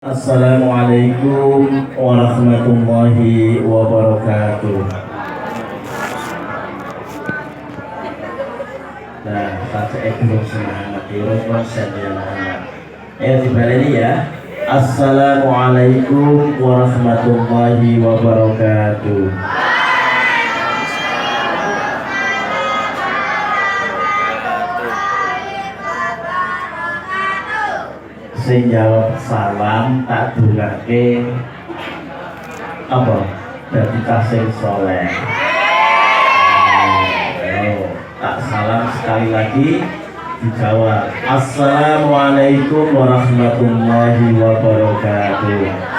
Assalamualaikum warahmatullahi wabarakatuh. Nah, saja belum semangat, konsen yang anak. Dibaleni ya. Assalamualaikum warahmatullahi wabarakatuh. Sing jawab salam tak durake apa dadi kasih soleh. Tak salam sekali lagi dijawab Assalamualaikum warahmatullahi wabarakatuh.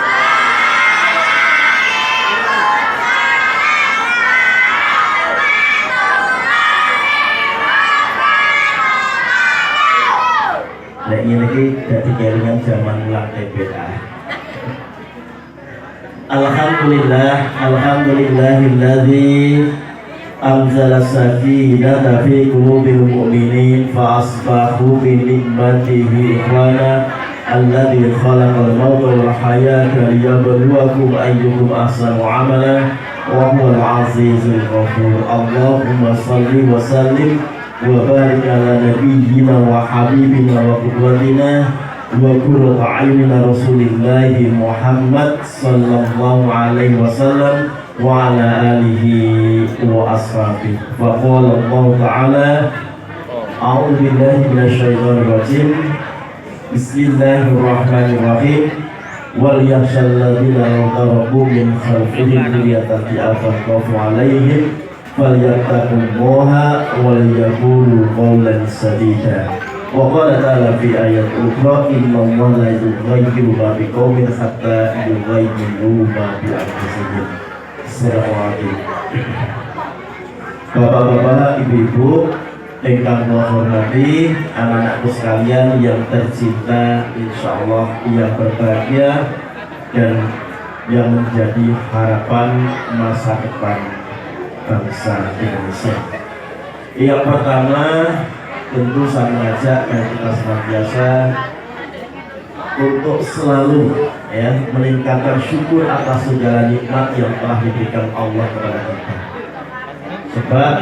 Nah ini dari kelingan zaman ulang TPA. Alhamdulillahilladzi anzala sakinata fi qulubil mu'minin fa asbahu bi ni'matihi ikhwana alladzi khalaqal mauta wal hayata liyabluwakum ayyukum ahsanu amala wa huwal azizul ghafur. Allahumma shalli wa sallim wa barik ala nabiyyina wa habibina wa qudwatina wa qurratu a'yunina rasulillahi Muhammad sallallahu alaihi wasallam wa ala alihi wa ashabihi. Wa qala Allah ta'ala a'udzu billahi minasy syaithanir rajim. Bismillahirrahmanirrahim. Wal yakhshal ladzina yatarabbuna min khalfihim dhurriyyatan dha'afan khawfu 'alaihim falyattaqullaha wal yaqulu qawlan sadida. Wa qala ta'ala fi ayat ukhra innallaha la yughayyiru ma biqaumin hatta yughayyiru ma bi anfusihim. Assalamualaikum. Bapak-bapak, ibu-ibu ingkang kula hormati, anak-anakku sekalian yang tercinta, insyaallah yang berbahagia dan yang menjadi harapan masa depan bangsa Indonesia. Yang pertama tentu saya mengajak kita senantiasa untuk selalu meningkatkan syukur atas segala nikmat yang telah diberikan Allah kepada kita. Sebab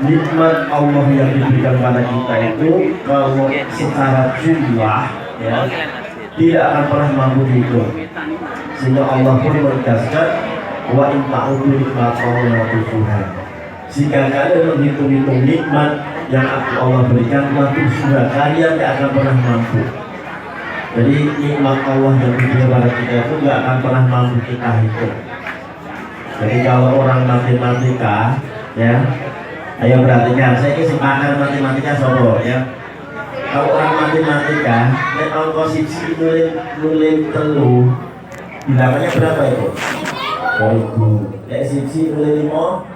nikmat Allah yang diberikan kepada kita itu kalau secara jumlah tidak akan pernah mampu dihitung. Sehingga Allah pun menegaskan wa in ta'udu nikmatallahi la tuhsuha. Jika kalian menghitung-hitung nikmat yang Allah berikan, maka sudah kalian tidak akan pernah mampu. Jadi nikmat Allah yang diberikan kepada kita itu tidak akan pernah mampu kita hitung. Jadi kalau orang matematika, ayo perhatikan, saya ini sepakat matematika sobo Kalau orang matematika, nek angka siji nulis telu, bilangannya berapa itu? 1000. Nek siji nulis 5,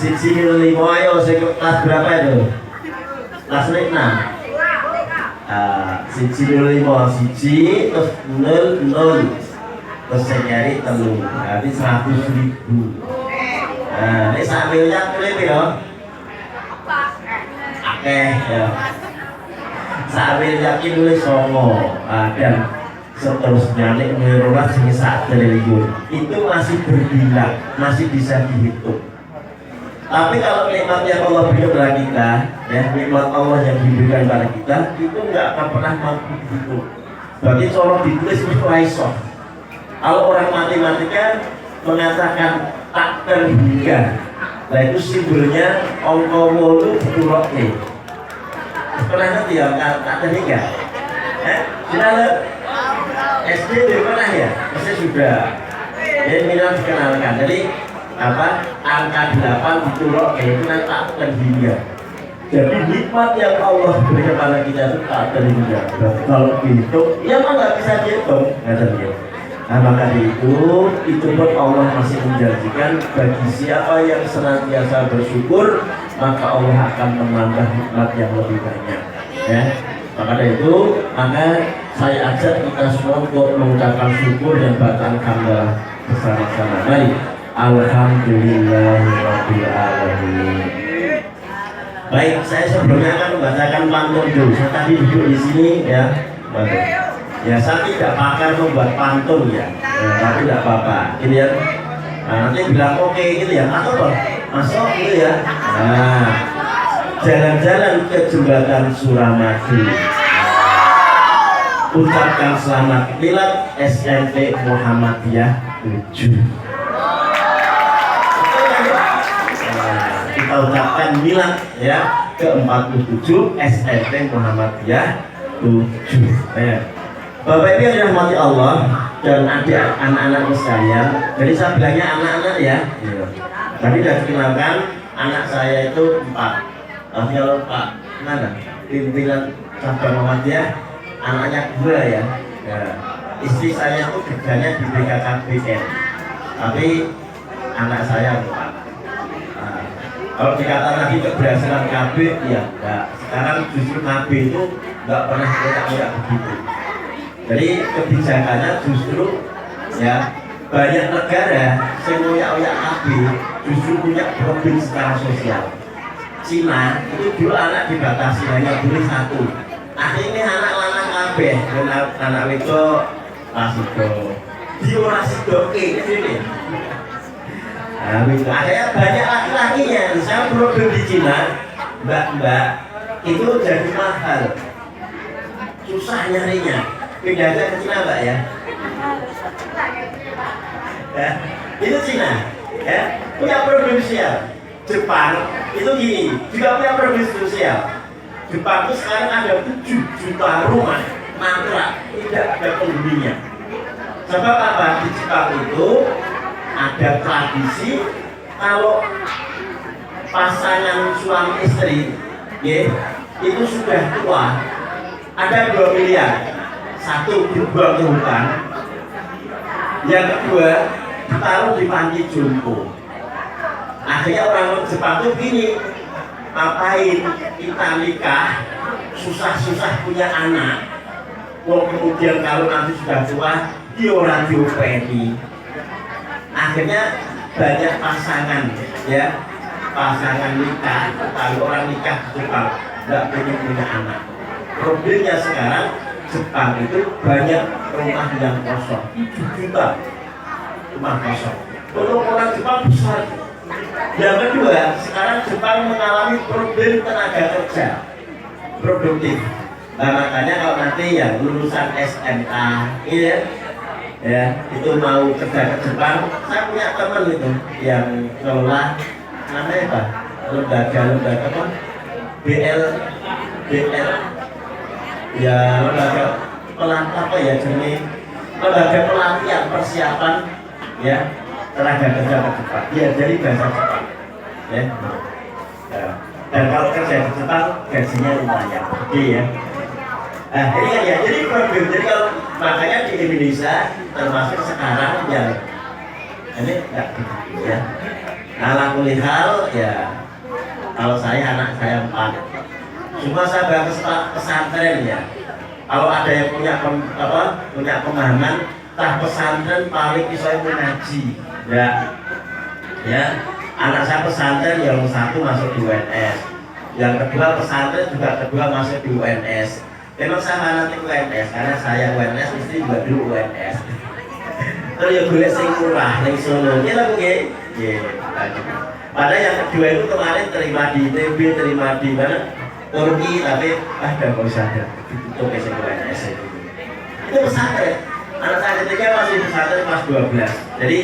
siji nulis 5, ayo kelas berapa itu? Kelas 6. Siji nulis 5, siji terus 0 terus saya nyari telu, berarti 100.000. Nah, ini sambilnya nulis ya. Sambil yakin nulis songo dan seterusnya nek merolah sing sak triliun itu masih berbilang, masih bisa dihitung. Tapi kalau nikmat yang Allah berikan kepada kita, nikmat Allah yang diberikan kepada kita itu enggak akan pernah mampu dihitung. Berarti colok ditulis itu iso. Kalau orang matematika mengatakan tak terhingga, nah itu simbolnya angka 8 diturokke. Pernah ngerti ya tak terhingga? Sudah SD dari mana ya? Masih sudah. Jadi minimal dikenalkan. Jadi angka 8 diturok itu nanti tak terhingga. Jadi nikmat yang Allah berikan kepada kita itu tak terhingga. Kalau dihitung, ya mah nggak bisa dihitung. Nah maka itu pun Allah masih menjanjikan bagi siapa yang senantiasa bersyukur, maka Allah akan menambah nikmat yang lebih banyak. Maka dari itu, saya ajak kita semua untuk mengucapkan syukur dan bacaan hamdalah bersama-sama. Mari, alhamdulillahirabbil alamin. Baik, saya sebelumnya akan membacakan pantun dulu. Saya tadi duduk di sini ya, pantun. Ya, saya tidak pakar membuat pantun ya, tapi tidak apa-apa. Ini ya, nah, nanti bilang oke gitu ya, atau apa? Masuk gitu ya. Nah, jalan-jalan ke jembatan Suramadu. Ucapkan selamat milad SMP Muhammadiyah 7. Kita ucapkan milad ya ke-47 SMP Muhammadiyah 7 ya. Bapak Ibu yang dirahmati Allah dan adik anak-anakku sekalian, jadi saya bilangnya anak-anak ya. Tadi sudah dikenalkan anak saya itu 4. Tapi kalau Pak mana pimpinan cabang Muhammadiyah anaknya 2 ya. Istri saya itu kerjanya di BKKBN, tapi anak saya 4. Kalau dikatakan tadi keberhasilan KB, ya enggak. Sekarang justru KB itu enggak pernah kayak begitu. Jadi kebijakannya justru ya banyak negara yang punya KB justru punya problem secara sosial. Cina itu dulu anak dibatasi hanya boleh 1. Akhirnya anak lanang KB, anak itu rasido, dia rasido ini. Nah, akhirnya banyak laki-lakinya. Saya problem di Cina, mbak itu jadi mahal, susah nyarinya. Bedanya ke Cina mbak ya. Ya, itu Cina, ya punya problem sosial. Jepang itu gini, juga punya problem sosial. Jepang itu sekarang ada 7 juta rumah mangkrak, tidak ada penghuninya. Sebab apa? Di Jepang itu ada tradisi kalau pasangan suami istri ya, itu sudah tua ada 2 miliar. 1 dibuang ke hutan, yang kedua ditaruh di panti jompo. Akhirnya orang Jepang tuh gini, ngapain kita nikah susah-susah punya anak, kemudian kalau nanti sudah tua dia orang diopeni. Akhirnya banyak pasangan ya, pasangan nikah, kalau orang nikah di Jepang nggak punya anak. Problemnya sekarang Jepang itu banyak rumah yang kosong, 7 juta rumah kosong. Untuk orang Jepang besar. Yang kedua, sekarang Jepang mengalami problem tenaga kerja produktif. Nah, makanya kalau nanti yang lulusan SMA ya itu mau kerja ke Jepang, saya punya teman itu yang kelola namanya apa? Lembaga apa? BL ya, lembaga apa ya jenis lembaga pelatihan persiapan ya tenaga kerja ke Jepang. Ya, jadi bahasa Jepang ya. Dan kalau kerja di Jepang gajinya lumayan gede ya. Nah, ini kan ya, jadi problem. Jadi kalau makanya di Indonesia termasuk sekarang yang ini enggak begitu ya. Ala kulihal ya, kalau saya anak saya 4. Cuma saya bawa ke pesantren ya. Kalau ada yang punya pemahaman tah pesantren paling bisa mengaji. Ya, anak saya pesantren yang 1 masuk di UNS, yang kedua pesantren juga kedua masuk di UNS. Memang saya nanti UNS karena saya UNS, istri juga dulu UNS. Terus ya boleh sing murah yang Solo, ya lah mungkin. Padahal yang kedua itu kemarin terima di ITB, terima di mana? Turki, tapi udah gak usah ada ditutup UNS itu pesantren. Anak saya ketiga masih pesantren kelas 12. Jadi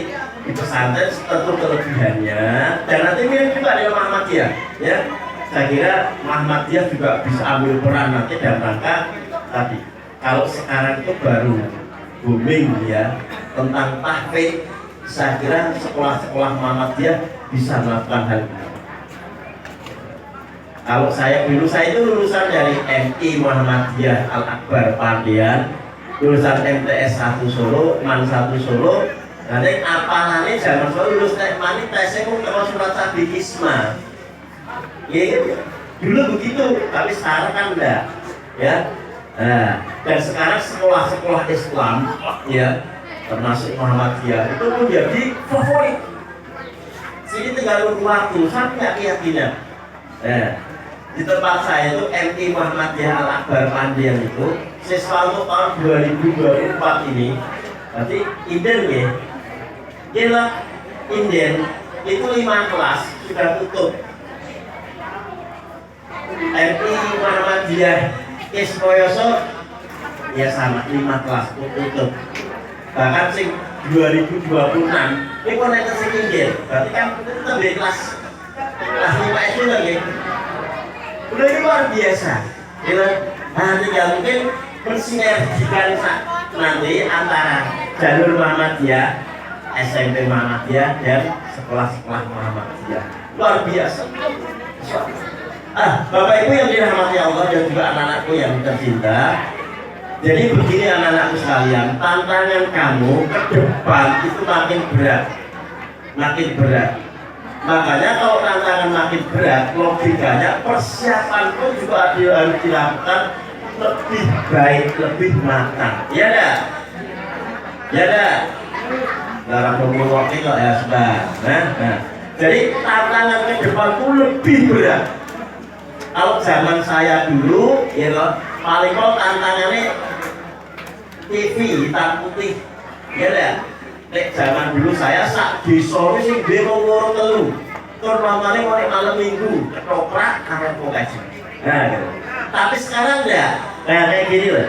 di pesantren tentu kelebihannya dan nanti mirip juga dengan Muhammadiyah ya. Saya kira Muhammadiyah juga bisa ambil peran nanti dalam rangka tadi. Kalau sekarang itu baru booming ya tentang tahfidz, saya kira sekolah-sekolah Muhammadiyah bisa melakukan hal ini. Kalau saya itu lulusan dari MI Muhammadiyah Al-Akbar Pandian, lulusan MTS 1 Solo, MAN 1 Solo. Nanti apalannya zaman Solo lulus mani tesnya mau surat sabi isma. Ya, dulu begitu, tapi sekarang kan enggak ya. Nah, dan sekarang sekolah-sekolah Islam ya termasuk Muhammadiyah itu menjadi favorit. Sini tinggal waktu, saya punya keyakinan di tempat saya itu MI Muhammadiyah Al Akbar Pandian itu siswa untuk tahun 2024 ini berarti inden ya gila inden itu 5 kelas sudah tutup. MI Muhammadiyah Ismoyoso ya sama 5 kelas tutup. Bahkan sing 2026 ini kok naik ke sini berarti kan itu lebih kelas 5 SD lagi udah ini luar biasa gitu. Nah tinggal mungkin bersinergikan nanti antara jalur Muhammadiyah SMP Muhammadiyah dan sekolah-sekolah Muhammadiyah luar biasa. Bapak Ibu yang dirahmati Allah dan juga anak-anakku yang tercinta, jadi begini anak-anakku sekalian, tantangan kamu ke depan itu makin berat. Makanya kalau tantangan makin berat, logikanya persiapan pun juga harus dilakukan lebih baik, lebih matang. Ya dah? Ya dah? Dalam ngomong kok ya sudah. Nah. Jadi tantangan ke depan pun lebih berat. Kalau zaman saya dulu, ya loh, paling kok tantangannya TV hitam putih, ya dah. Nek zaman dulu saya sak desa sing dhewe ngurung telu. Tur mamane mulai malam minggu ketoprak karo pokasi. Nah, gitu. Tapi sekarang enggak. Nah, kayak gini loh.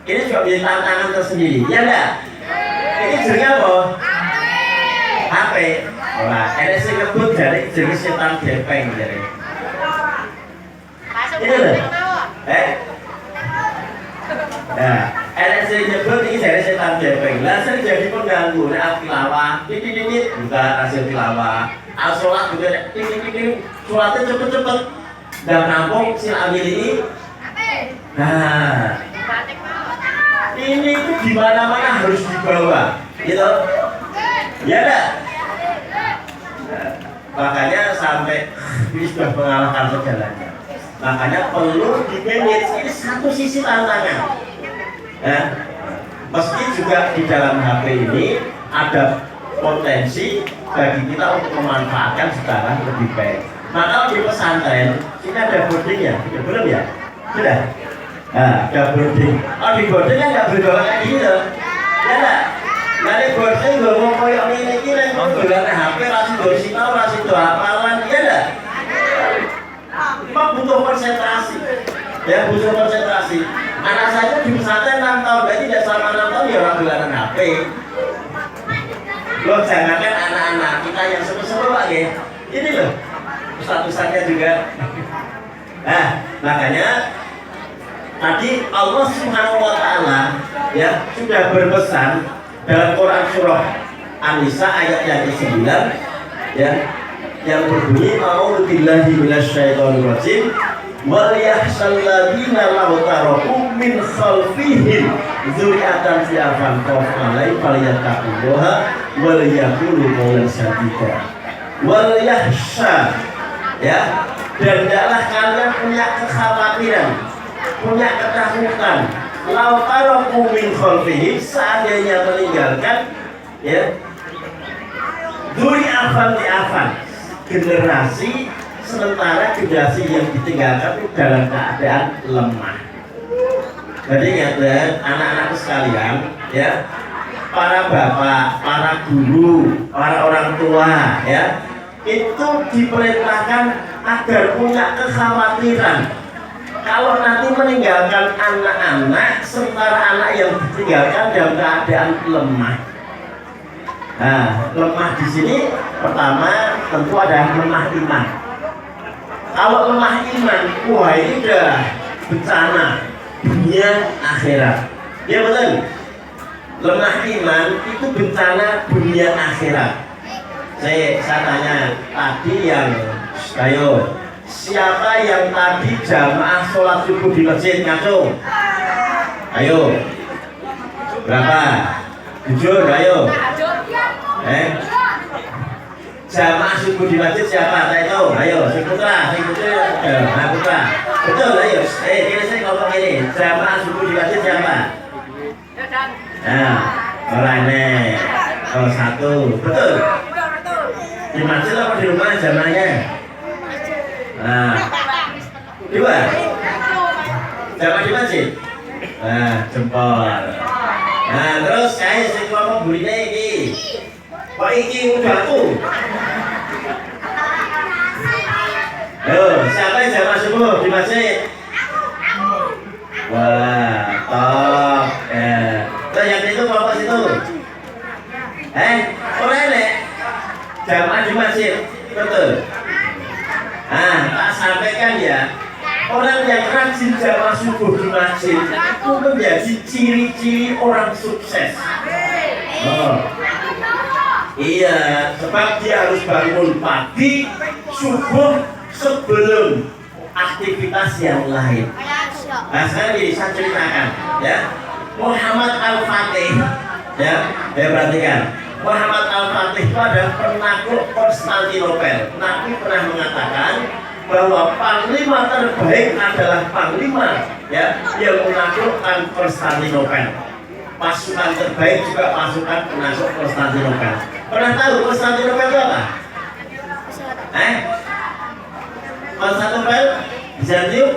Ini juga menjadi tantangan tersendiri, ya enggak? Ini jenenge apa? HP. Ora, ada sing nyebut dari jenenge setan gepeng jare. Ini loh. Nah, ada sing nyebut ini dari setan gepeng. Lah sering jadi pengganggu. Nek tilawah, titik buka hasil tilawah. Sholat juga titik sholatnya cepet-cepet. Dan rampung sila ambil ini. Nah, ini tuh di mana-mana harus dibawa, gitu. Ya enggak? Nah, makanya sampai ini sudah mengalahkan segalanya. Makanya perlu di-manage, ini satu sisi tantangan. Nah, meski juga di dalam HP ini ada potensi bagi kita untuk memanfaatkan secara lebih baik. Nah, kalau di pesantren ini ada boarding ya, belum ya? Sudah? Nah, ada boarding. Oh, di boarding kan nggak berbawa kayak gini loh. Ya enggak? Nah, di boarding gue mau koyok ini yang menggunakan HP, masih bersinau, masih hafalan, ya enggak? Memang butuh konsentrasi. Ya, butuh konsentrasi. Anak saya di pesantren 6 tahun, berarti tidak selama 6 tahun ya orang bulanan HP. Loh, jangankan anak-anak kita yang seru-seru lagi. Ini loh, ustaz-ustaznya juga. Nah, makanya tadi Allah Subhanahu wa Ta'ala ya sudah berpesan dalam Quran surah An-Nisa ayat yang ke-9 ya, yang berbunyi a'udzu billahi minasyaitonir rajim wal yahsal ladzina law taraku min khalfihim dzurriatan fi'afan qawfalai falyattaqullaha wal yaqulu qawlan sadida. Wal yahsha ya, dan hendaklah kalian punya kekhawatiran, punya ketakutan lau taraku min khalfihim, seandainya meninggalkan ya dzurriatan fi'afan, generasi sementara generasi yang ditinggalkan itu dalam keadaan lemah. Jadi ingat anak-anak sekalian ya, para bapak, para guru, para orang tua ya, itu diperintahkan agar punya kekhawatiran kalau nanti meninggalkan anak-anak sementara anak yang ditinggalkan dalam keadaan lemah. Nah, lemah di sini pertama tentu ada lemah iman. Kalau lemah iman, wah ini udah bencana dunia akhirat. Ya betul. Lemah iman itu bencana dunia akhirat. Saya tanya tadi yang, ayo, siapa yang tadi jamaah sholat subuh di masjid ngacung? Ayo, berapa? Jujur, ayo. Jamaah subuh di masjid siapa? Saya tahu. Ayo, si putra, nah putra. Betul, ayo. Kira saya ngomong ini. Jamaah subuh di masjid siapa? Nah, orang ini. Oh, satu. Betul. Di masjid apa di rumah jamaahnya? Nah, dua. Jamaah di masjid. Nah, jempol. Nah, terus saya sing ngomong burine iki. Kok iki udahku? Yo, siapa yang jamaah subuh di masjid? Wah, top. Terus yang itu kelompok situ. Orang nek jamaah di masjid, betul. Tak sampaikan ya, orang yang rajin jamaah subuh di masjid itu menjadi ciri-ciri orang sukses. Iya, sebab dia harus bangun pagi subuh sebelum aktivitas yang lain. Nah, sekarang ini saya ceritakan, ya. Muhammad Al-Fatih, ya, perhatikan. Muhammad Al-Fatih itu adalah penakluk Konstantinopel. Nabi pernah mengatakan bahwa panglima terbaik adalah panglima, ya, yang menaklukkan Konstantinopel. Pasukan terbaik juga pasukan penakluk Konstantinopel. Pernah tahu Konstantinopel itu apa? Konstantinopel Bizantium?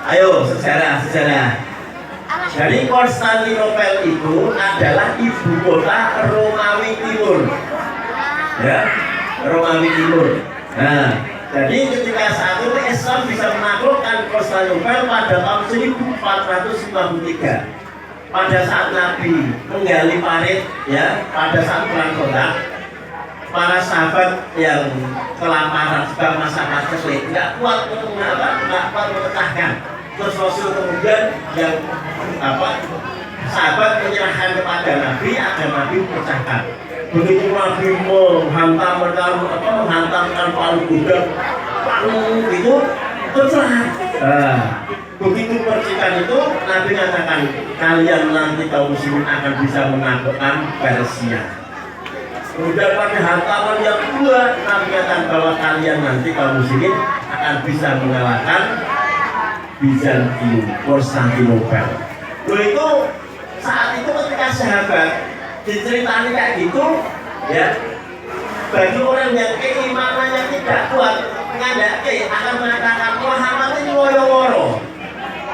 Ayo sejarah. Jadi Konstantinopel itu adalah ibu kota Romawi Timur. Ya, Romawi Timur. Nah, jadi ketika saat itu Islam bisa menaklukkan Konstantinopel pada tahun 1453. Pada saat Nabi menggali parit, ya, pada saat perang Khandaq, para sahabat yang kelaparan sebab masa kesulit nggak kuat memecahkan. Terus Rasul kemudian yang sahabat menyerahkan kepada Nabi agar Nabi memecahkan. Begitu Nabi menghantamkan palu gudang, itu pecah. Begitu percikan itu Nabi mengatakan kalian nanti kaum muslimin akan bisa menaklukkan Persia. Kemudian pada hantaman yang kedua Nabi mengatakan bahwa kalian nanti kaum muslimin akan bisa mengalahkan Bizantium, Konstantinopel. Itu saat itu ketika sahabat diceritani kayak gitu, ya, bagi orang yang keimanannya tidak kuat, ngandake akan mengatakan Muhammad ini woro-woro.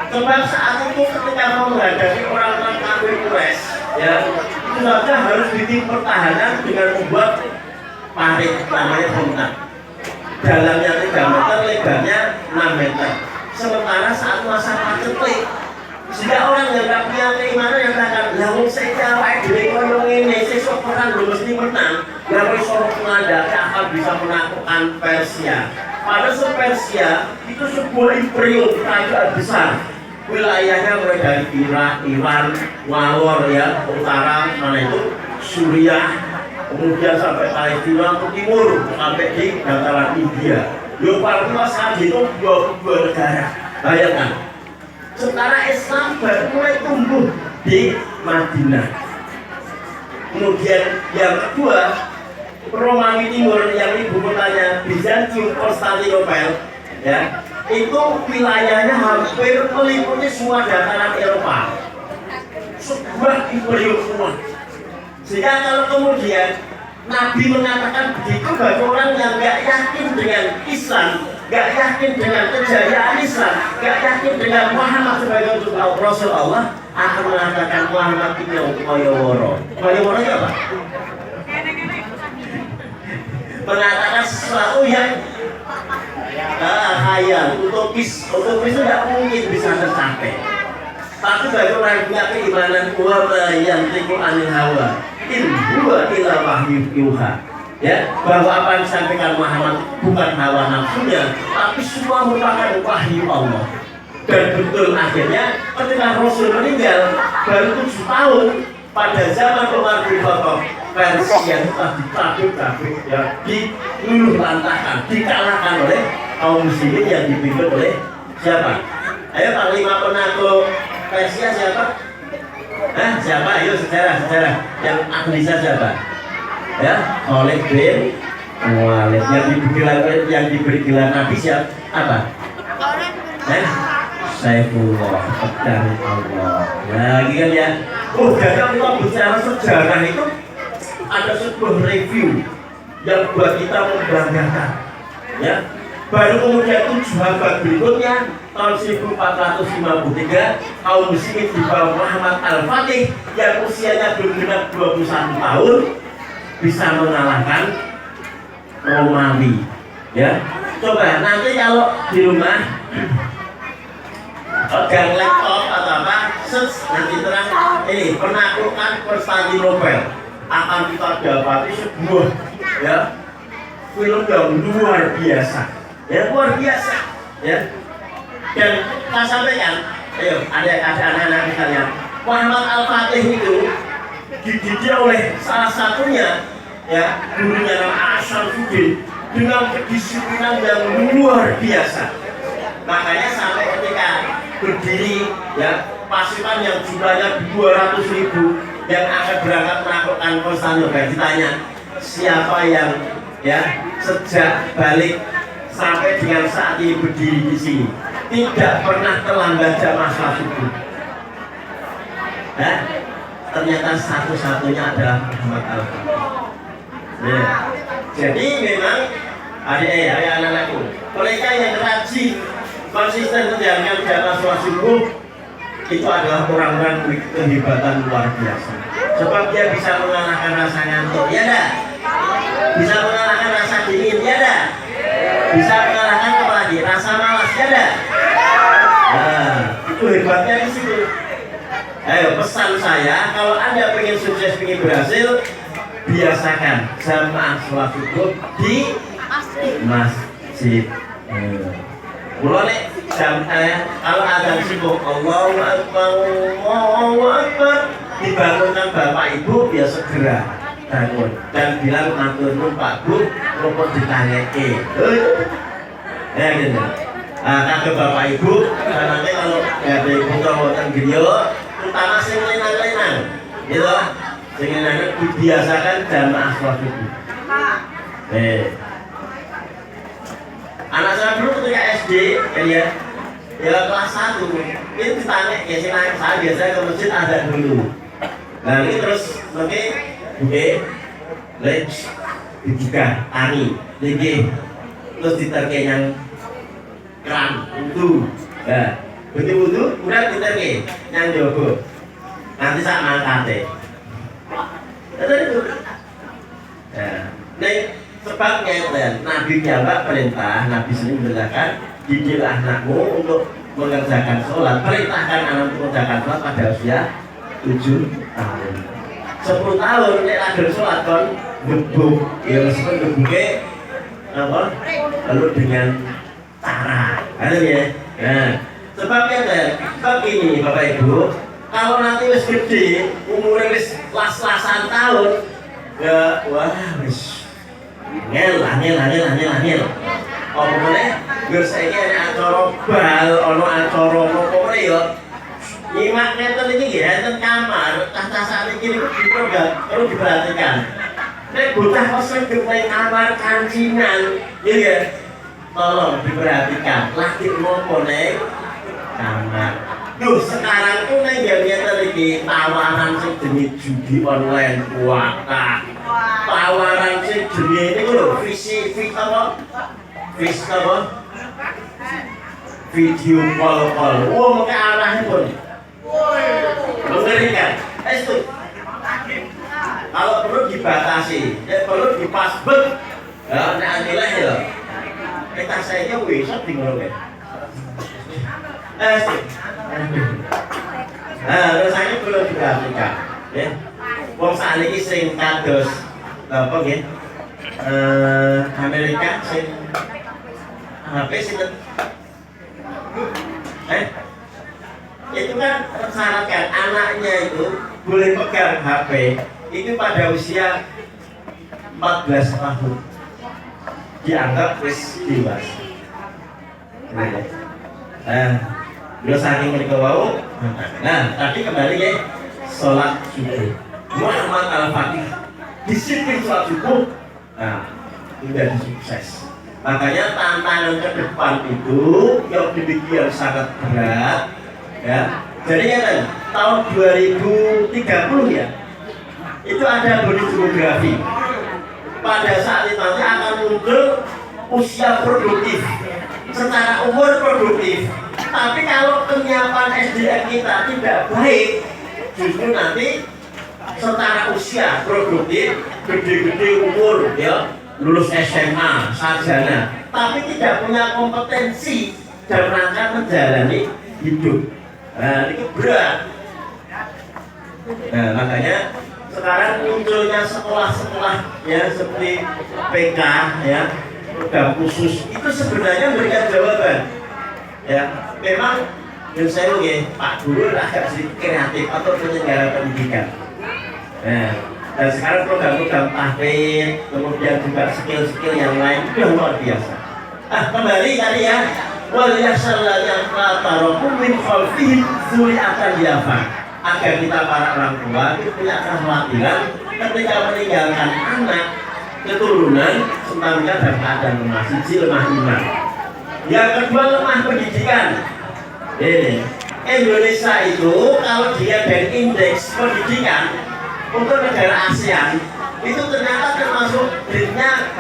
Sebab saat itu ketika mau menghadapi orang-orang kafir Quraisy, ya, itu saja harus bikin pertahanan dengan membuat parit namanya Hontak. Dalamnya 3 meter, lebarnya 6 meter. Sementara saat masa paceklik, sehingga orang yang tidak punya keimanan yang katakan, "Lah saya awake dhewe koyo ngene, sesuk perang lho mesti menang." Lah wis ora ngandhake akan bisa menaklukkan Persia. Padahal Persia itu sebuah imperium kerajaan besar. Wilayahnya mulai dari Irak, Iran, Ngalor, ya, utara mana itu, Suriah, kemudian sampai Palestina ke timur, sampai di dataran India. Paling luas saja itu 22 negara. Bayangkan. Sementara Islam baru mulai tumbuh di Madinah. Kemudian yang kedua, Romawi Timur yang ibu kotanya Bizantium, Konstantinopel, ya, itu wilayahnya hampir meliputi semua dataran Eropa. Sebuah imperium semua. Sehingga kalau kemudian Nabi mengatakan begitu bagi orang yang gak yakin dengan Islam, gak yakin dengan kejayaan Islam, gak yakin dengan Muhammad sebagai Rasul Allah, akan mengatakan Muhammad ini koyoworo. Koyoworo itu apa? Mengatakan sesuatu yang khayal, utopis itu tidak mungkin bisa tercapai. Tapi bagi orang yang punya keimanan, yang tiku anil hawa, in huwa illa wahyu yuha, ya, bahwa apa yang disampaikan Muhammad bukan hawa nafsunya, tapi semua merupakan wahyu Allah. Dan betul akhirnya ketika Rasul meninggal baru 7 tahun pada zaman Umar bin Khattab, Persia telah dicabut-cabut, ya, diluluh lantahkan, dikalahkan oleh kaum muslimin yang dipimpin oleh siapa? Ayo panglima penakluk Persia siapa? Siapa? Ayo sejarah yang ahli siapa? Ya, Khalid bin Walid. Yang diberi gelar Nabi siapa? Apa? Saifullah, pedang Allah. Nah, gitu kan ya. Jadi kita bicara sejarah itu ada sebuah review yang buat kita membanggakan. ya. Baru kemudian 7 abad berikutnya tahun 1453 kaum muslimin di bawah Muhammad Al-Fatih yang usianya belum genap 21 tahun bisa mengalahkan Romawi, ya. Coba nanti kalau di rumah pegang laptop atau apa, nanti terang ini penaklukan Konstantinopel akan kita dapati sebuah, ya, film yang luar biasa, ya, luar biasa, ya. Dan kita sampaikan, ayo ada anak-anak misalnya Muhammad Al-Fatih itu dididik oleh salah satunya, ya, gurunya nama Asyarfuddin dengan kedisiplinan yang luar biasa. Makanya sampai ketika berdiri, ya, pasukan yang jumlahnya 200.000 yang akan berangkat menaklukkan Konstantinopel, ditanya siapa yang, ya, sejak balik sampai dengan saat ini berdiri di sini tidak pernah terlambat jamaah sholat subuh. Nah, ternyata satu-satunya adalah Muhammad Al-Fatih. Ya. Jadi memang anak-anakku, mereka yang rajin konsisten menjalankan jamaah sholat subuh itu adalah orang-orang memiliki kehebatan luar biasa. Sebab dia bisa mengalahkan rasa ngantuk, ya dah. Bisa mengalahkan rasa dingin, ya dah. Bisa mengalahkan apa lagi? Rasa malas, ya dah. Nah, itu hebatnya di situ. Ayo, pesan saya, kalau Anda pengen sukses, pengen berhasil, biasakan jamaah sholat subuh di masjid. Mulai kalau ada sibuk Allahu Akbar, Allahu Akbar, dibangunkan bapak ibu, ya segera bangun dan bilang matur nuwun Pak Bu, rumput ditangeke. Ya gitu. Kagak bapak ibu, nanti kalau ada ibu wonten griya, terutama sing lenang-lenang, gitu. Sing lenang dibiasakan jamaah sholat subuh. Anak saya dulu ketika SD, ya kelas 1, ini ditanya, ya saya biasa ke masjid ada dulu. Nah ini terus nanti let's dibuka tani, terus diterke yang keran, wudu. Nah, begitu wudu, udah diterke yang jogo. Nanti saya mangkate. Itu. Nah, sebabnya itu Nabi Muhammad perintah, Nabi sendiri memerintahkan didiklah anakmu untuk mengerjakan sholat, perintahkan anak untuk mengerjakan sholat pada usia 7 tahun. 10 tahun nek lagi sholat kon gebuk, ya meskipun gebuknya apa? Lalu dengan cara, ada ya. Nah, sebabnya sebab ini Bapak Ibu, kalau nanti wis gede, umurnya wis las-lasan tahun, ya wah wis angel. Apa meneh? Gur saiki ana acara bal, ana acara apa meneh ya. Nyimak ngeten iki nggih enten kamar, tas sakniki niku perlu diperhatikan. Nek bocah kok sregep nang kamar kancingan, ya nggih. Tolong diperhatikan, lagi ngopo ning kamar. Duh, sekarang tuh neng ngeten iki tawaran sing jenenge judi online kuatah. Tawaran sing jenenge niku lho, video call. Wong ke arahipun. Mengerikan. Itu. Kalau perlu dibatasi, perlu dipasbek. Ya, nek anileh ya. Kita saja besok tinggal kan. Nah, rasanya perlu diperhatikan, ya. Wong sakniki sing kados apa nggih? Amerika sing HP sinten? Itu kan mensyaratkan anaknya itu boleh pegang HP itu pada usia 14 tahun. Dianggap wis dewasa. Beliau saking mereka wau. Nah, tadi kembali ya sholat subuh. Muhammad Al-Fatih disiplin sholat subuh. Nah, sudah sukses. Makanya tantangan ke depan itu yang demikian sangat berat, ya. Jadi kan tahun 2030 ya, itu ada bonus demografi. Pada saat itu nanti akan muncul usia produktif, secara umur produktif. Tapi kalau penyiapan SDM kita tidak baik, justru nanti secara usia produktif, gede-gede umur, ya, lulus SMA, sarjana, tapi tidak punya kompetensi dalam rangka menjalani hidup. Nah, itu berat. Nah, makanya sekarang munculnya sekolah-sekolah ya seperti PK ya, program khusus itu sebenarnya memberikan jawaban. Ya, memang yang saya lihat Pak Guru agak sedikit kreatif atau penyelenggara pendidikan. Nah, dan sekarang program-program tahfidz, kemudian juga skill-skill yang lain itu yang luar biasa. Kembali tadi ya, wal yasalladina tarokum min khalfihim dzurriatan yafa. Agar kita para orang tua itu punya kekhawatiran ketika meninggalkan anak keturunan semuanya dalam keadaan lemah, siji lemah iman. Yang kedua lemah pendidikan. Indonesia itu kalau dia dari indeks pendidikan untuk negara ASEAN itu ternyata termasuk grade-nya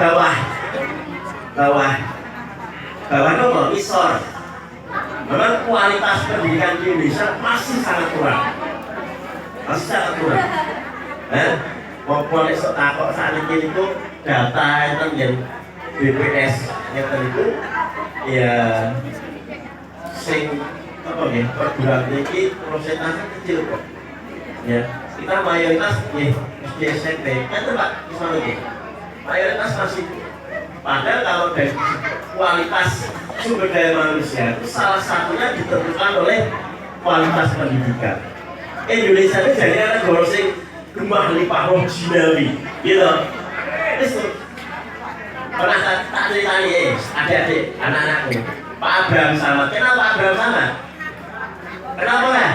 bawah nomor isor. Memang kualitas pendidikan di Indonesia masih sangat kurang. Maupun esok takut saat ini itu data yang BPS yang itu ya sing apa ya perguruan tinggi prosentase kecil kok ya, kita mayoritas ya SD SMP kan itu Pak misalnya ya, mayoritas masih. Padahal kalau dari kualitas sumber daya manusia itu salah satunya ditentukan oleh kualitas pendidikan. Indonesia itu jadi negara sing gemah limpah roh jinawi gitu. Pernah tak ceritanya adik-adik anak-anakku Pak Abraham Samad. Kenapa Pak Abraham Samad? Kenapa ya?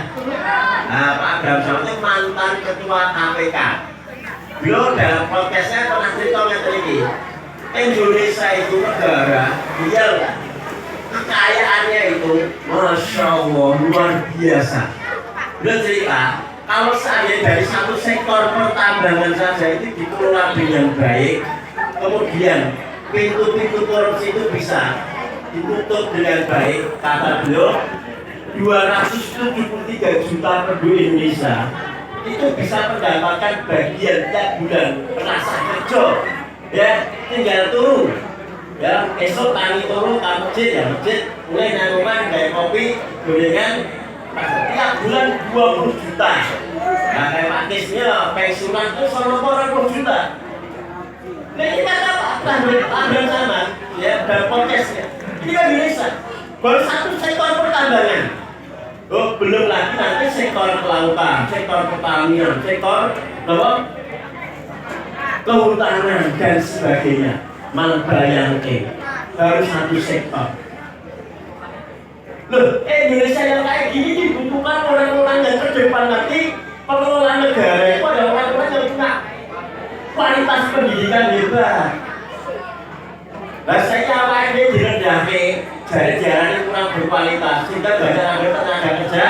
Nah, Pak Abraham Samad itu mantan ketua KPK. Beliau dalam podcastnya pernah cerita ini, Indonesia itu negara yang kekayaannya itu Masya Allah luar biasa. Beliau cerita kalau seandainya dari satu sektor pertambangan saja itu dikelola dengan baik, kemudian pintu-pintu korupsi itu bisa ditutup dengan baik, kata beliau 273 juta penduduk Indonesia itu bisa mendapatkan bagian tiap bulan rasa kerja ya, tinggal turun ya, esok tani turun ke masjid ya, masjid mulai nanggungan kayak kopi gorengan tiap bulan 20 juta. Nah kayak pakisnya pensiunan itu sama orang 20 juta. Nah ini kata Abraham Samad ya, dalam podcastnya ini kan Indonesia baru satu sektor pertambangan. Oh belum lagi nanti sektor kelautan, sektor pertanian, sektor apa? Kehutanan dan sebagainya. Malah bayangke baru satu sektor. Loh, Indonesia yang kayak gini dibutuhkan orang-orang yang terdepan nanti pengelola negara itu ada orang-orang yang punya kualitas pendidikan hebat. Nah, saya awalnya dia direndahke jalan-jalan yang kurang berkualitas sehingga banyak ambil tenaga kerja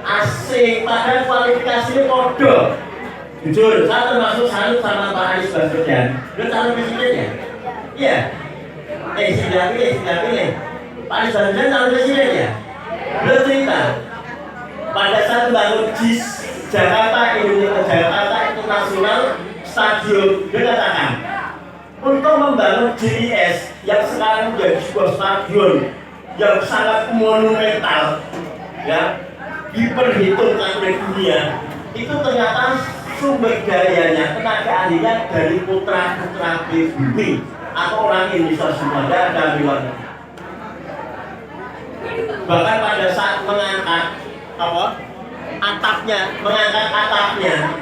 asing padahal kualifikasinya kodok. Jujur, saya termasuk salut sama Pak Anies Baswedan. Dia calon presiden ya? Iya. Sudah pilih. Pak Anies Baswedan calon presiden ya? Beliau cerita pada saat membangun JIS Jakarta International Stadium, dia katakan untuk membangun JIS yang sekarang menjadi sebuah stadion yang sangat monumental ya, diperhitungkan oleh dunia, itu ternyata sumber dayanya, tenaga ahlinya dari putra-putra pribumi atau orang Indonesia semua, tidak ada luar. Bahkan pada saat mengangkat atapnya,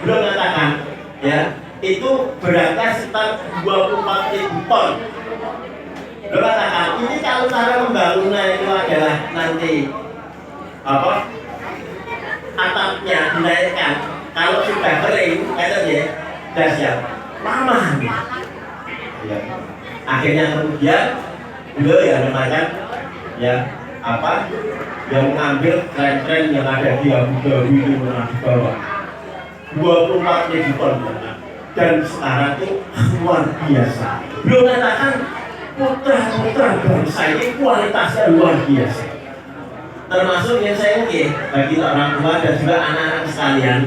belum mengatakan ya, itu beratnya sekitar 24.000 ton. Belum mengatakan ini kalau cara membangunnya itu adalah nanti atapnya dinaikkan. Kalau sudah kering, kata dia, sudah siap, lama. Ya. Akhirnya kemudian beliau yang mengatakan, ya yang mengambil tren-tren yang ada di Abu Dhabi itu pernah dibawa 24.000 ton. dan sekarang itu luar biasa. Belum katakan putra-putra bangsa ini kualitasnya luar biasa. Termasuk yang saya mungkin bagi orang tua dan juga anak-anak sekalian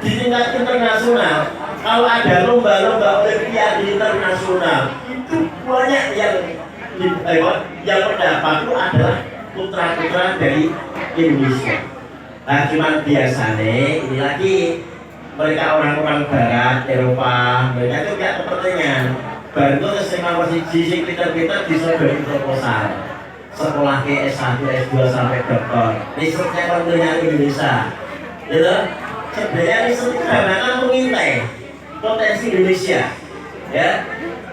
di tingkat internasional. Kalau ada lomba-lomba olimpiade internasional itu banyak yang mendapat itu adalah putra-putra dari Indonesia. Nah, cuman biasanya ini lagi mereka orang-orang Barat, Eropa, mereka itu punya kepentingan. Baru itu SMA sisi kita disodori proposal sekolah ke S1, S2 sampai doktor. Risetnya kepentingan Indonesia, gitu. Sebenarnya riset itu akan mengintai potensi Indonesia, ya.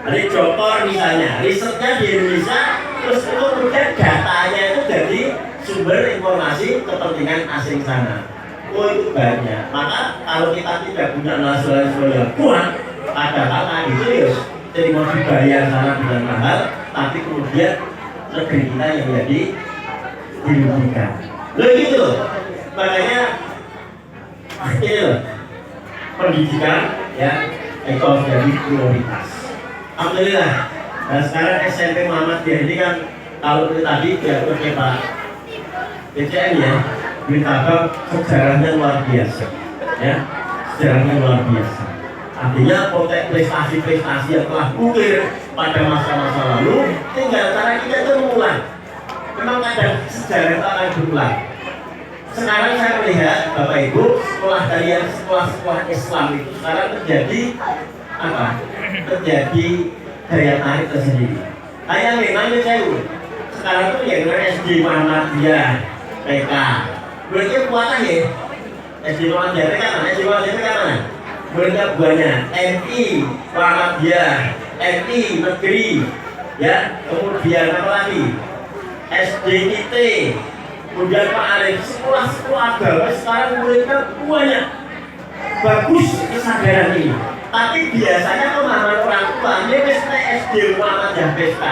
Ada dokter misalnya, risetnya di Indonesia, terus kemudian datanya itu dari sumber informasi kepentingan asing sana. Oh itu banyak. Maka kalau kita tidak punya nasionalisme yang kuat, ada kala itu ya jadi mau dibayar sana dengan mahal, tapi kemudian negeri kita yang jadi dirugikan. Begitu loh. Makanya ini loh, pendidikan ya itu harus jadi prioritas. Alhamdulillah. Nah sekarang SMP Muhammadiyah ini kan kalau tadi diatur ke Pak BCN ya, beritakan sejarahnya luar biasa, ya sejarahnya luar biasa. Artinya prestasi-prestasi yang telah bukir pada masa-masa lalu, tinggal cara kita itu mengulang. Memang kadang sejarah itu akan berulang. Sekarang saya melihat Bapak Ibu, sekolah kalian sekolah-sekolah Islam itu sekarang terjadi apa? Terjadi daya tarik tersendiri. Kayak memang saya sekarang itu yang SD Muhammadiyah, PK. Berarti kuatan ya. SD Muhammadiyah PK mana? SD Muhammadiyah PK mana? Berarti banyak. MI Muhammadiyah, MI Negeri, ya. Kemudian apa lagi? SDIT, kemudian Pak Arif, sekolah-sekolah agama sekarang muridnya banyak. Bagus kesadaran ini. Tapi biasanya pemahaman orang tua ini SD Muhammadiyah PK,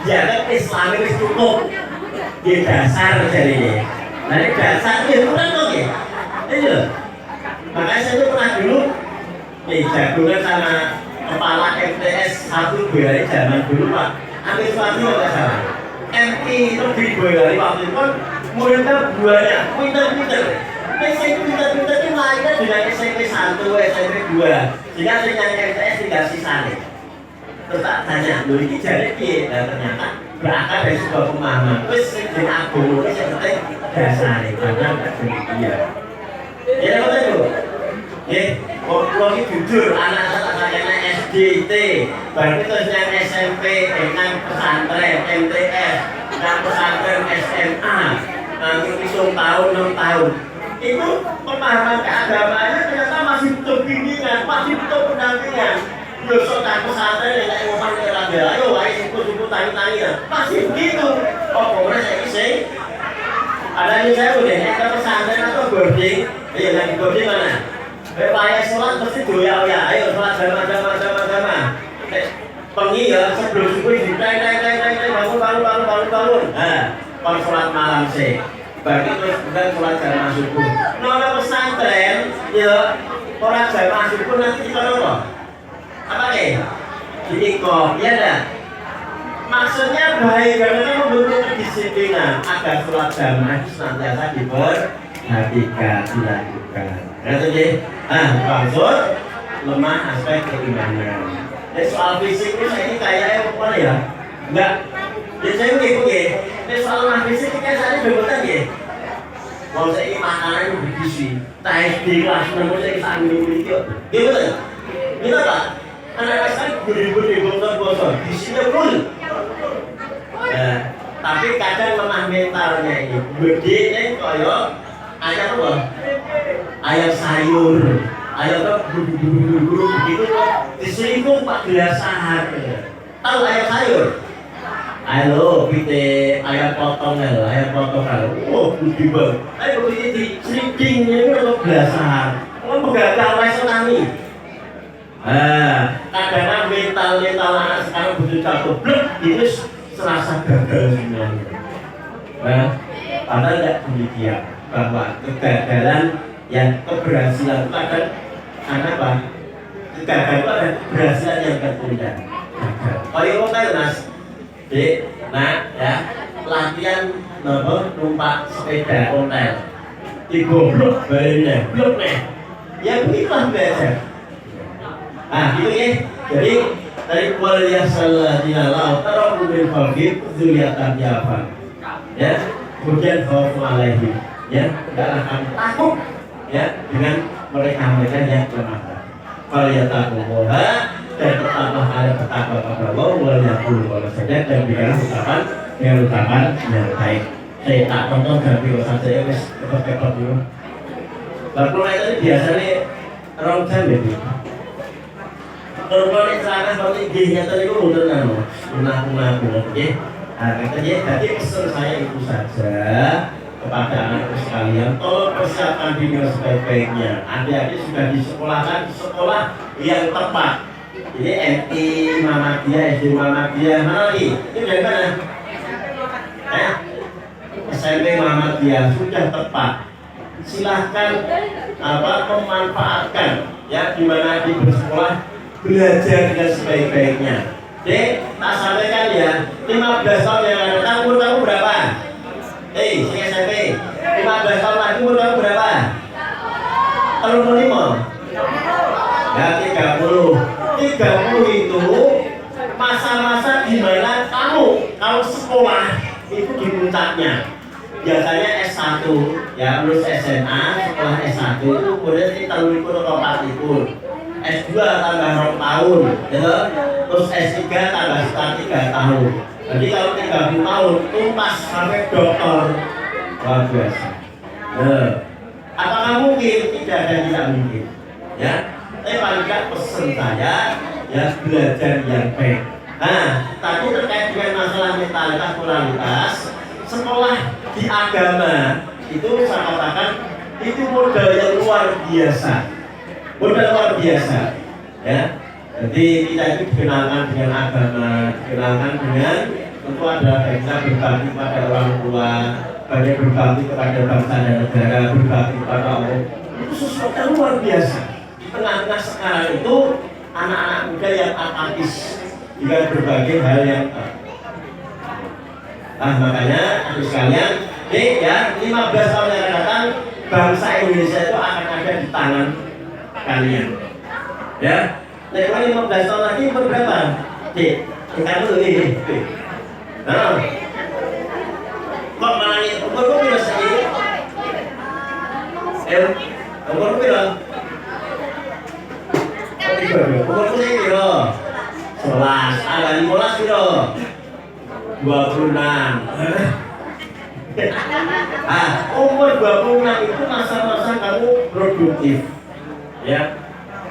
dianggap Islami wis cukup. Di dasar jadinya. Nah ini dasar itu kan kok ya? Itu. Makanya saya itu pernah dulu jagungan sama kepala MTS 1 Boyolali zaman dulu Pak Amir Suwandi nggak salah. MI itu di Boyolali waktu itu kan muridnya banyak, pinter-pinter. Pinter-pinter itu lainnya dengan SMP 1, SMP 2. Sehingga dengan MTS tinggal sisanya. Terus tak tanya, loh ini jadi nah, ternyata berakar dari sebuah pemahaman. Terus dengan agama ini seperti dasarnya, karena tidak demikian. Ya betul itu. Kalau ini jujur, anak-anak saya SDT, baru itu yang SMP, dengan pesantren, MTS, dan pesantren SMA, nanti hitung tahun, 6 tahun. Itu pemahaman keagamaannya ternyata masih butuh bimbingan, masih butuh pendampingan. Besok tak pesantren yang kayak ngomong ke raga, ayo wahai suku-suku tani-tani masih begitu. Oh, kemudian saya isi ada yang saya udah ke pesantren atau boarding. Iya, lagi boarding mana? Payah sholat mesti doya ya, ayo sholat jamaah. Pengi ya, sebelum subuh di bangun. Nah, kalau sholat malam sih bagi terus bukan sholat jamaah subuh. Nona pesantren, ya sholat jamaah subuh nanti kita apa? Apa nih? Jadi kok, ya dah. Maksudnya baik karena membentuk kedisiplinan agar sholat jamaah senantiasa diperhatikan, dilakukan. Itu jadi, maksud lemah aspek keimanan. Jadi soal fisik ini kayaknya apa ya? Enggak. Jadi saya begitu ya. Jadi soal lemah fisik ini kan saya berbeda ya. Kalau saya ini makanan itu bergizi, TSD kelas 6 saya bisa ambil itu. Gimana? Gimana Pak? Anak-anak saya gede-gede bosor-bosor, gizinya full. Tapi kadang lemah mentalnya ini gede nih koyok ayam apa? Ayam sayur, ayam apa? Buru-buru begitu diselingkuh 14 saat. Tahu ayam sayur? Halo, pite ayam potong kalau. Oh, gede banget. Ayo begini di selingking ini 14 saat. Kamu gagal wes nami. Kadang-kadang mental anak sekarang begitu blek itu serasa gagal semuanya. Padahal tidak demikian, bahwa kegagalan yang keberhasilan itu kadang karena apa? gagal itu ada keberhasilan yang tertunda. Paling umum mas, Dik, nak ya latihan numpak sepeda ontel, digoblok baliknya, blok nih, ya begitulah belajar. Ah gitu ya, jadi dari kualitas saladina lau taroku bin falkid zuriatan jafan, ya kemudian khawfu alaihim, ya tidak akan takut ya dengan mereka yang lemah. Kalau ya takut dan pertama ada betapa pada Allah wal yakul kalau saja dan bicara ucapan yang baik. Saya tak tonton ganti usaha saya wes kepot dulu. Lalu itu biasanya orang jam itu. Kalau celana kalau tingginya tadi itu udah nano, mengaku oke. Katanya tadi pesan saya itu saja kepada anak sekalian, tolong persiapkan diri sebaik-baiknya. Adik-adik sudah disekolahkan di sekolah yang tepat. Jadi MI Muhammadiyah, SD Muhammadiyah, mana lagi? Ini dari mana? SMP Muhammadiyah sudah tepat. Silahkan memanfaatkan ya di mana di bersekolah belajar dengan sebaik-baiknya. Dek, tak sampaikan ya, 15 tahun yang akan datang umur kamu berapa? Si SMP, 15 tahun lagi umur kamu berapa? 35? Ya 30 itu masa-masa di mana kamu kalau sekolah itu di puncaknya. Biasanya S1 ya lulus SMA, sekolah S1 itu kemudian di tahun itu atau 4 S2 tambah 2 tahun ya. Terus S3 tambah 3 tahun. Jadi kalau 30 tahun tuntas sampai doktor, luar biasa. Apakah mungkin? Tidak mungkin ya. Tapi paling tidak pesan saya ya belajar yang baik. Nah, tadi terkait dengan masalah mentalitas moralitas, sekolah di agama itu saya katakan itu modal yang luar biasa, ya. Jadi kita itu dikenalkan dengan agama, dikenalkan dengan tentu ada kita berbakti pada orang tua, banyak berbakti kepada bangsa dan negara, berbakti kepada Allah. Itu sesuatu yang luar biasa. Tengah-tengah sekarang itu anak-anak muda yang apatis dengan berbagai hal yang makanya adik sekalian ya 15 tahun yang akan datang bangsa Indonesia itu akan ada di tangan kalian ya. Nah 15 tahun lagi umur berapa? Kamu ini nah kok malah umur berapa sih? Umur berapa? Umur ini biro 11, ada 15 biro 26. Umur 26 itu masa-masa kamu produktif ya.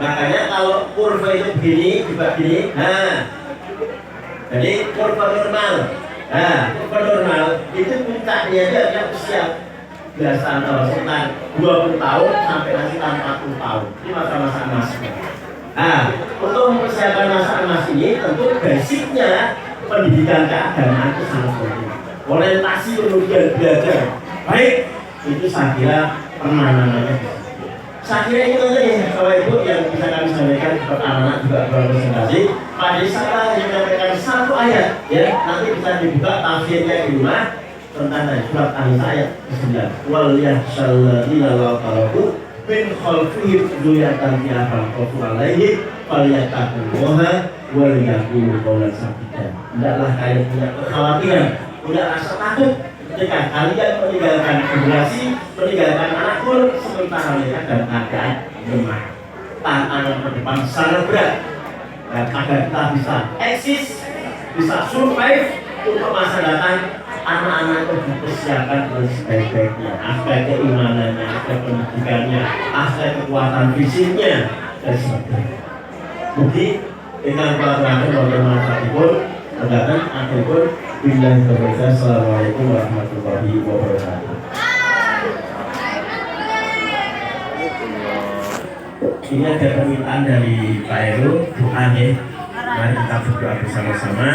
Makanya kalau kurva itu begini, juga gini. Jadi kurva normal. Kurva normal itu puncaknya dia ada usia biasa atau sekitar 20 tahun sampai nanti 40 tahun. Ini masa-masa emasnya. Untuk mempersiapkan masa emas ini tentu basicnya pendidikan keagamaan itu sangat penting. Orientasi kemudian belajar baik itu saya kira permanannya. Saya kira itu saja Bapak Ibu yang bisa kami sampaikan kepada anak juga berpresentasi. Pada saya menyampaikan satu ayat ya, nanti bisa dibuka tafsirnya di rumah tentang surat An-Nisa ayat 9. Wal yahsalladzina la taraku bin khalfihim dzurriyyatan dha'afan khawfun 'alaihim falyattaqullaha wal yaqulu qawlan sadida. Hendaklah kalian punya kekhawatiran, punya rasa takut ketika kalian meninggalkan generasi, meninggalkan anak pun sementara mereka dalam keadaan lemah. Tantangan ke depan sangat berat dan agar kita bisa eksis, bisa survive untuk masa datang. Anak-anak itu dipersiapkan dengan sebaik-baiknya, aspek keimanannya, aspek pendidikannya, aspek kekuatan fisiknya dan sebagainya. Bukti dengan pelajaran bagaimana pun terdapat akhirpun billahi taufiq. Assalamualaikum warahmatullahi wabarakatuh. Ini ada permintaan dari Pak Heru, doa ya. Mari kita berdoa bersama-sama.